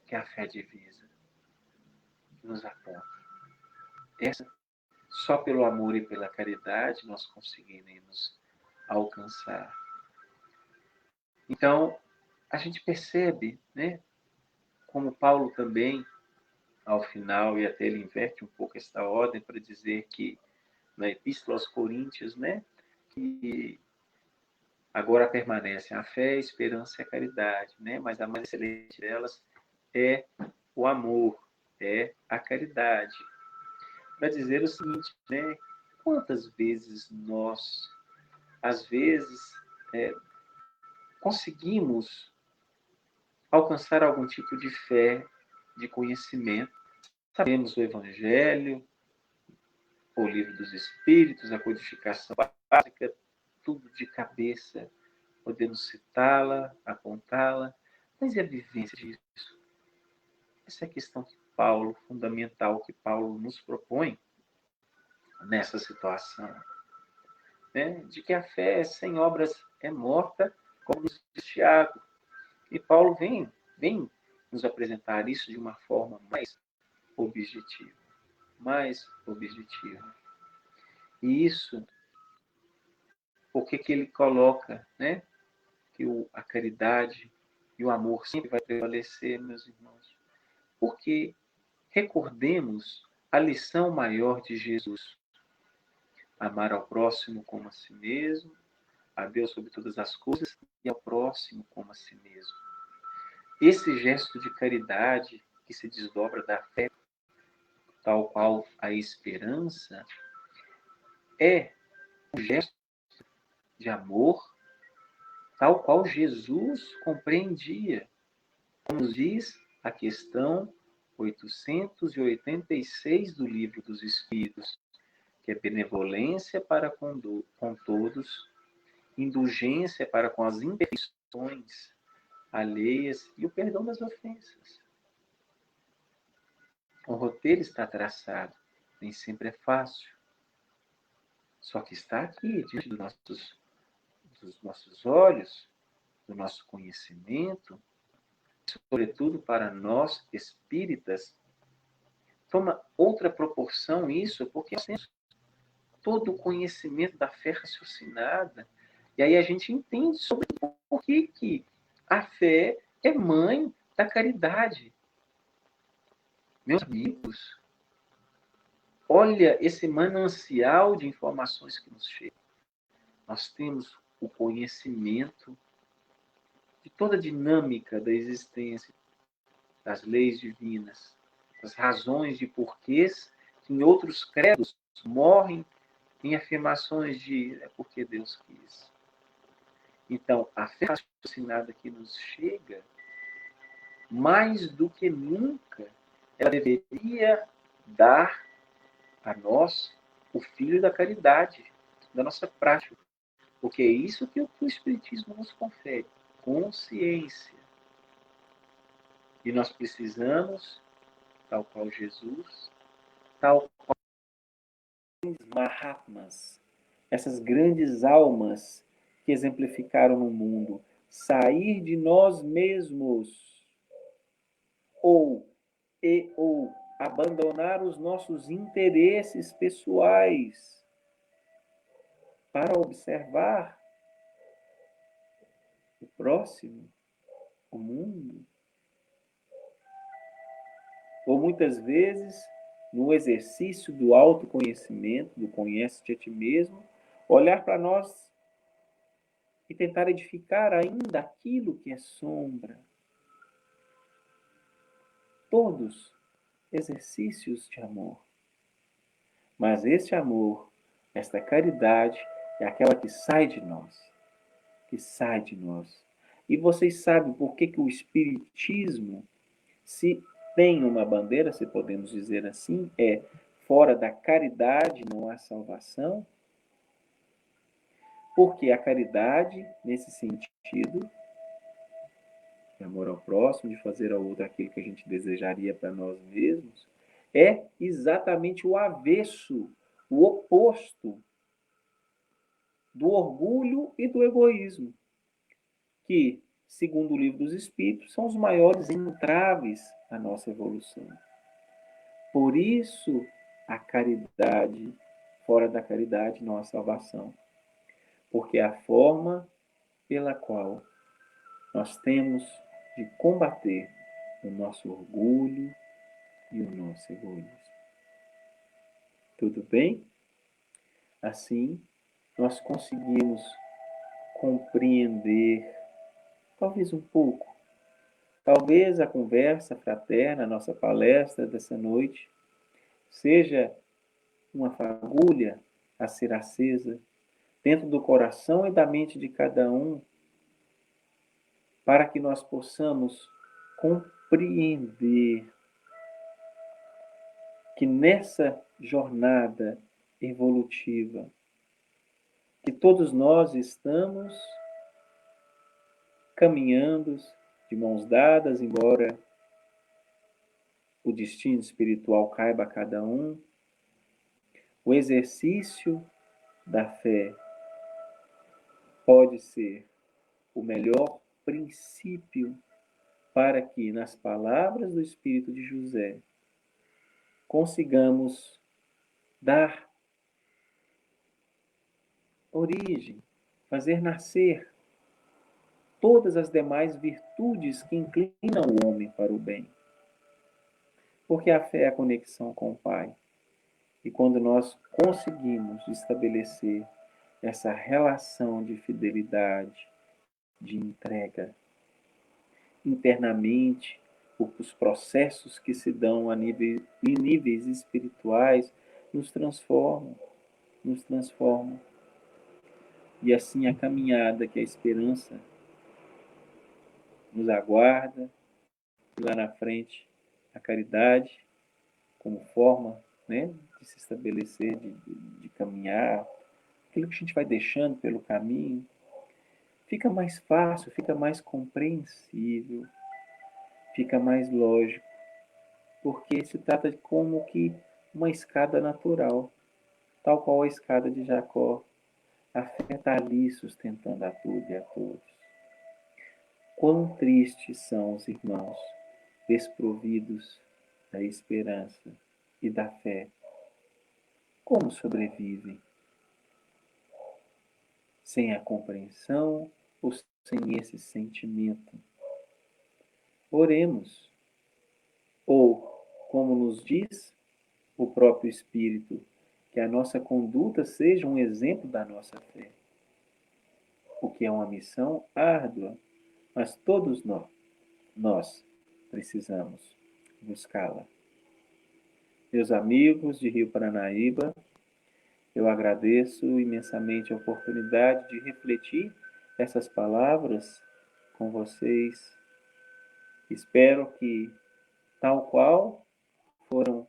que a fé divisa, que nos aponta. Só pelo amor e pela caridade nós conseguiremos alcançar. Então, a gente percebe, como Paulo também, ao final, e até ele inverte um pouco esta ordem para dizer que na Epístola aos Coríntios, que agora permanecem a fé, a esperança e a caridade, mas a mais excelente delas é o amor, é a caridade. Para dizer o seguinte, quantas vezes nós, às vezes, conseguimos alcançar algum tipo de fé, de conhecimento, sabemos o Evangelho, o Livro dos Espíritos, a codificação básica, tudo de cabeça, podemos citá-la, apontá-la, mas e a vivência disso? Essa é a questão fundamental que Paulo nos propõe nessa situação, de que a fé sem obras é morta, como diz Tiago. E Paulo vem nos apresentar isso de uma forma mais objetiva. E isso, por que ele coloca, que a caridade e o amor sempre vai prevalecer, meus irmãos? Porque recordemos a lição maior de Jesus: amar ao próximo como a si mesmo, a Deus sobre todas as coisas e ao próximo como a si mesmo. Esse gesto de caridade que se desdobra da fé, tal qual a esperança, é um gesto de amor, tal qual Jesus compreendia. Como nos diz a questão 886 do Livro dos Espíritos, que é benevolência para com todos, indulgência para com as imperfeições alheias e o perdão das ofensas. O roteiro está traçado, nem sempre é fácil. Só que está aqui, diante dos nossos olhos, do nosso conhecimento, sobretudo para nós espíritas, toma outra proporção isso, porque nós temos todo o conhecimento da fé raciocinada, e aí a gente entende sobre por que a fé é mãe da caridade. Meus amigos, olha esse manancial de informações que nos chega. Nós temos o conhecimento de toda a dinâmica da existência, das leis divinas, das razões de porquês que em outros credos morrem em afirmações de é porque Deus quis. Então, a fé raciocinada que nos chega, mais do que nunca, ela deveria dar a nós o filho da caridade, da nossa prática. Porque é isso que o Espiritismo nos confere, consciência. E nós precisamos, tal qual Jesus, tal qual os Mahatmas, essas grandes almas que exemplificaram no mundo, sair de nós mesmos ou abandonar os nossos interesses pessoais para observar o próximo, o mundo. Ou muitas vezes, no exercício do autoconhecimento, do conhece-te a ti mesmo, olhar para nós e tentar edificar ainda aquilo que é sombra. Todos exercícios de amor. Mas este amor, esta caridade, é aquela que sai de nós. Que sai de nós. E vocês sabem por que o Espiritismo, se tem uma bandeira, se podemos dizer assim, é fora da caridade não há salvação? Porque a caridade, nesse sentido, de amor ao próximo, de fazer ao outro aquilo que a gente desejaria para nós mesmos, é exatamente o avesso, o oposto do orgulho e do egoísmo, que, segundo o Livro dos Espíritos, são os maiores entraves à nossa evolução. Por isso, a caridade, fora da caridade não há salvação, porque é a forma pela qual nós temos de combater o nosso orgulho e o nosso egoísmo. Tudo bem? Assim, nós conseguimos compreender, talvez um pouco, talvez a conversa fraterna, a nossa palestra dessa noite, seja uma fagulha a ser acesa dentro do coração e da mente de cada um, para que nós possamos compreender que nessa jornada evolutiva, que todos nós estamos caminhando de mãos dadas, embora o destino espiritual caiba a cada um, o exercício da fé pode ser o melhor princípio para que, nas palavras do Espírito de José, consigamos dar origem, fazer nascer todas as demais virtudes que inclinam o homem para o bem. Porque a fé é a conexão com o Pai. E quando nós conseguimos estabelecer essa relação de fidelidade, de entrega, internamente, os processos que se dão em níveis espirituais nos transformam. E assim a caminhada que a esperança nos aguarda, e lá na frente a caridade como forma, né, de se estabelecer, de caminhar, aquilo que a gente vai deixando pelo caminho, fica mais fácil, fica mais compreensível, fica mais lógico, porque se trata de como que uma escada natural, tal qual a escada de Jacó. A fé está ali sustentando a tudo e a todos. Quão tristes são os irmãos desprovidos da esperança e da fé. Como sobrevivem? Sem a compreensão ou sem esse sentimento? Oremos. Ou, como nos diz o próprio Espírito, que a nossa conduta seja um exemplo da nossa fé. O que é uma missão árdua, mas todos nós precisamos buscá-la. Meus amigos de Rio Paranaíba, eu agradeço imensamente a oportunidade de refletir essas palavras com vocês. Espero que, tal qual foram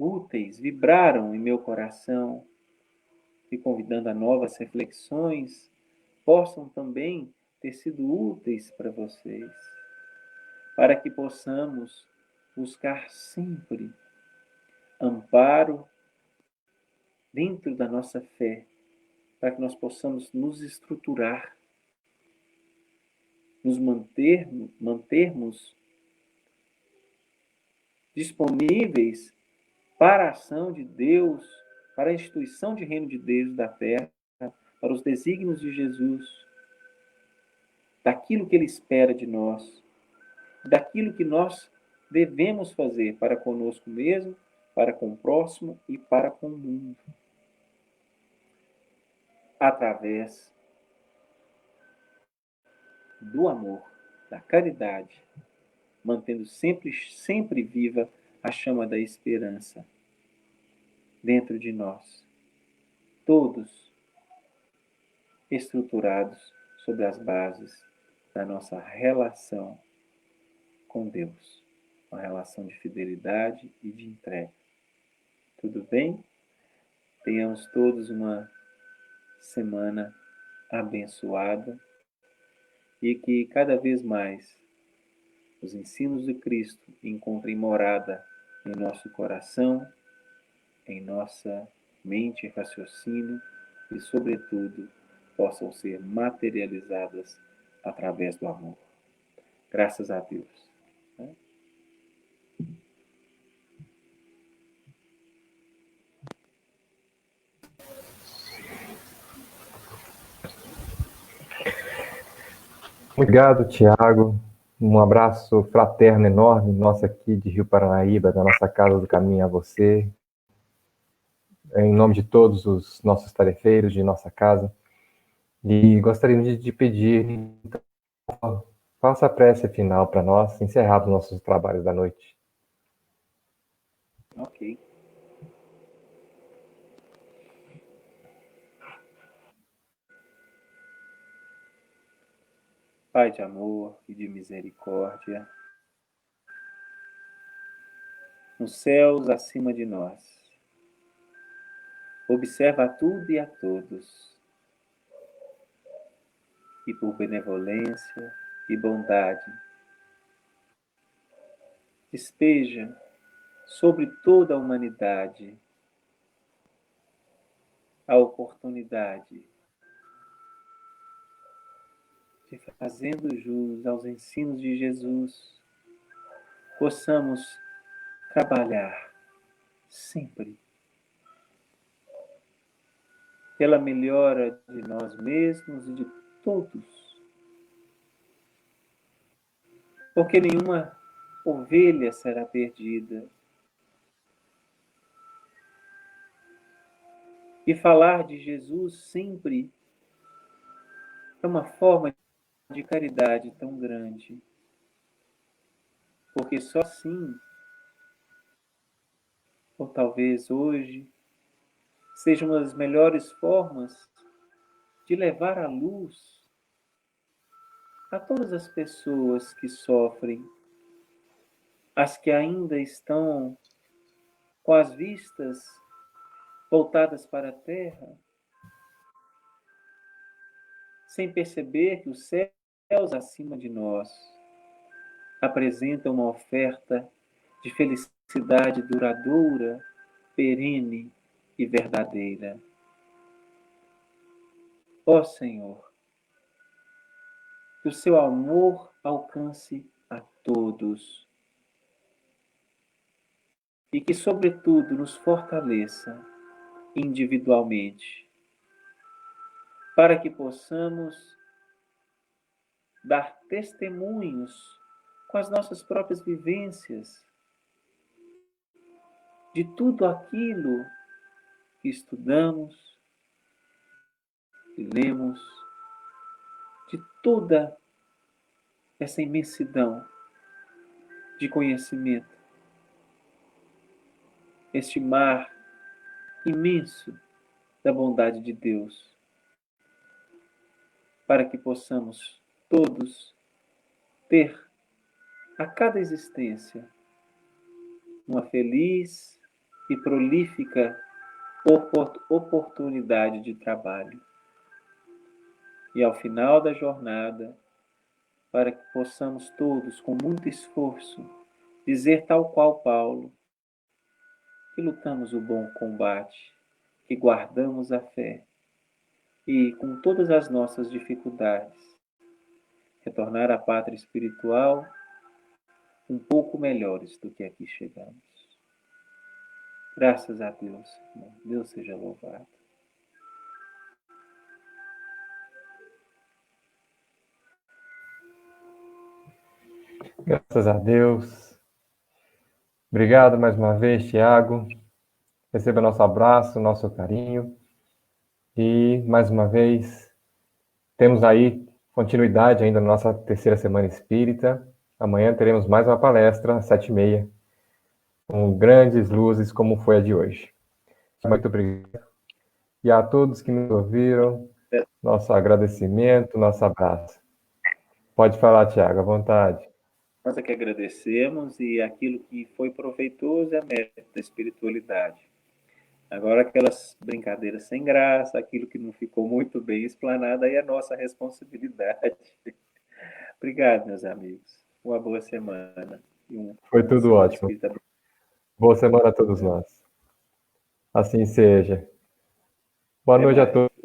úteis, vibraram em meu coração, me convidando a novas reflexões, possam também ter sido úteis para vocês, para que possamos buscar sempre amparo dentro da nossa fé, para que nós possamos nos estruturar, nos mantermos disponíveis para a ação de Deus, para a instituição de reino de Deus da terra, para os desígnios de Jesus, daquilo que Ele espera de nós, daquilo que nós devemos fazer para conosco mesmo, para com o próximo e para com o mundo. Através do amor, da caridade, mantendo sempre viva a chama da esperança dentro de nós, todos estruturados sobre as bases da nossa relação com Deus, uma relação de fidelidade e de entrega. Tudo bem? Tenhamos todos uma semana abençoada e que cada vez mais os ensinos de Cristo encontrem morada em nosso coração, em nossa mente e raciocínio e, sobretudo, possam ser materializadas através do amor. Graças a Deus. Muito obrigado, Tiago. Um abraço fraterno enorme, nosso aqui de Rio Paranaíba, da nossa Casa do Caminho a você. Em nome de todos os nossos tarefeiros de nossa casa. E gostaríamos de pedir, então, faça a prece final para nós, encerrar os nossos trabalhos da noite. Ok. Pai de amor e de misericórdia, nos céus acima de nós, observa a tudo e a todos, e por benevolência e bondade, despeja sobre toda a humanidade a oportunidade de, fazendo jus aos ensinos de Jesus, possamos trabalhar sempre pela melhora de nós mesmos e de todos, porque nenhuma ovelha será perdida. E falar de Jesus sempre é uma forma de caridade tão grande, porque só assim, ou talvez hoje, seja uma das melhores formas de levar a luz a todas as pessoas que sofrem as que ainda estão com as vistas voltadas para a terra, sem perceber que os céus acima de nós apresentam uma oferta de felicidade duradoura, perene e verdadeira. Ó Senhor, que o seu amor alcance a todos e que, sobretudo, nos fortaleça individualmente, para que possamos dar testemunhos com as nossas próprias vivências de tudo aquilo que estudamos, que lemos, de toda essa imensidão de conhecimento, este mar imenso da bondade de Deus, para que possamos todos ter a cada existência uma feliz e prolífica oportunidade de trabalho. E ao final da jornada, para que possamos todos, com muito esforço, dizer tal qual Paulo, que lutamos o bom combate, que guardamos a fé e, com todas as nossas dificuldades, retornar à pátria espiritual um pouco melhores do que aqui chegamos. Graças a Deus, irmão. Deus seja louvado. Graças a Deus. Obrigado mais uma vez, Tiago. Receba nosso abraço, nosso carinho. E, mais uma vez, temos aí continuidade ainda na nossa terceira semana espírita. Amanhã teremos mais uma palestra, às 7h30, com grandes luzes, como foi a de hoje. Muito obrigado. E a todos que nos ouviram, nosso agradecimento, nosso abraço. Pode falar, Tiago, à vontade. Nós é que agradecemos, e aquilo que foi proveitoso é a mérito da espiritualidade. Agora, aquelas brincadeiras sem graça, aquilo que não ficou muito bem explanado, aí é a nossa responsabilidade. Obrigado, meus amigos. Uma boa semana. Foi tudo ótimo. Boa semana a todos nós. Assim seja. Boa noite a todos.